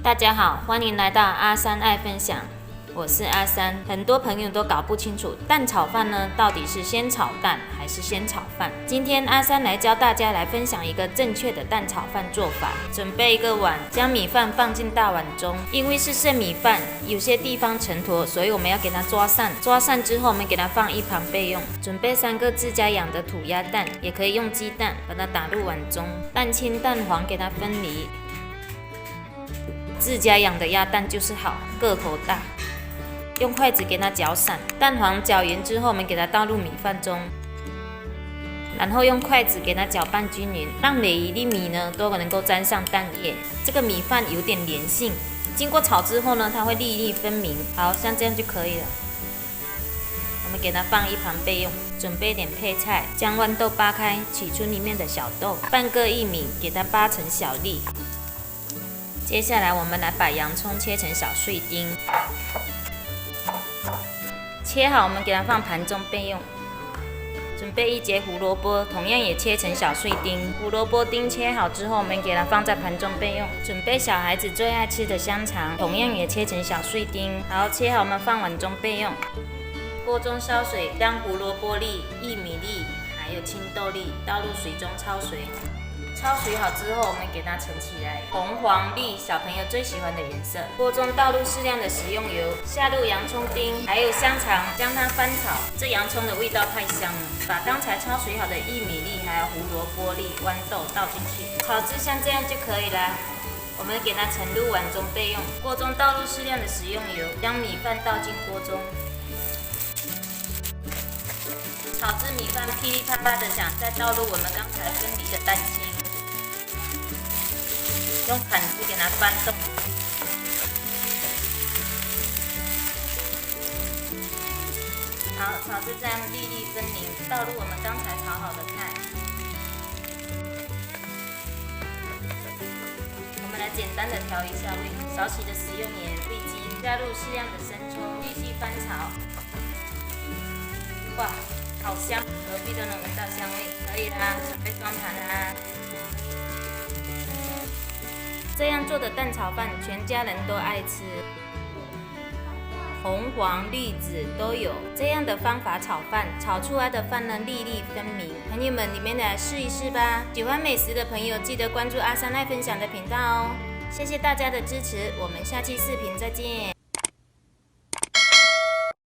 大家好，欢迎来到阿三爱分享，我是阿三。很多朋友都搞不清楚蛋炒饭呢，到底是先炒蛋还是先炒饭？今天阿三来教大家来分享一个正确的蛋炒饭做法。准备一个碗，将米饭放进大碗中，因为是剩米饭，有些地方沉坨，所以我们要给它抓散。抓散之后，我们给它放一旁备用。准备3个自家养的土鸭蛋，也可以用鸡蛋，把它打入碗中，蛋清蛋黄给它分离。自家养的鸭蛋就是好，个头大。用筷子给它搅散，蛋黄搅匀之后，我们给它倒入米饭中，然后用筷子给它搅拌均匀，让每一粒米呢都能够沾上蛋液。这个米饭有点粘性，经过炒之后呢，它会粒粒分明。好像这样就可以了。我们给它放一旁备用。准备点配菜，将豌豆扒开，取出里面的小豆，半个薏米给它扒成小粒。接下来我们来把洋葱切成小碎丁，切好我们给它放盘中备用。准备1节胡萝卜，同样也切成小碎丁。胡萝卜丁切好之后，我们给它放在盘中备用。准备小孩子最爱吃的香肠，同样也切成小碎丁。好，切好我们放碗中备用。锅中烧水，将胡萝卜粒、薏米粒还有青豆粒倒入水中焯水。焯水好之后，我们给它盛起来，红黄绿小朋友最喜欢的颜色。锅中倒入适量的食用油，下入洋葱丁，还有香肠，将它翻炒。这洋葱的味道太香了，把刚才焯水好的薏米粒还有胡萝卜粒、豌豆倒进去，炒至像这样就可以了。我们给它盛入碗中备用。锅中倒入适量的食用油，将米饭倒进锅中。炒至米饭噼里啪啦的响，再倒入我们刚才分离的蛋清，用铲子给它翻动。好，炒至这样粒粒分明，倒入我们刚才炒好的菜。我们来简单的调一下味，少许的食用盐、味精，加入适量的生抽，继续翻炒。哇！好香，隔壁都能闻到香味，可以啦，准备装盘啦。这样做的蛋炒饭，全家人都爱吃，红黄绿紫都有。这样的方法炒饭，炒出来的饭呢粒粒分明。朋友们，你们来试一试吧。喜欢美食的朋友，记得关注阿三爱分享的频道哦。谢谢大家的支持，我们下期视频再见。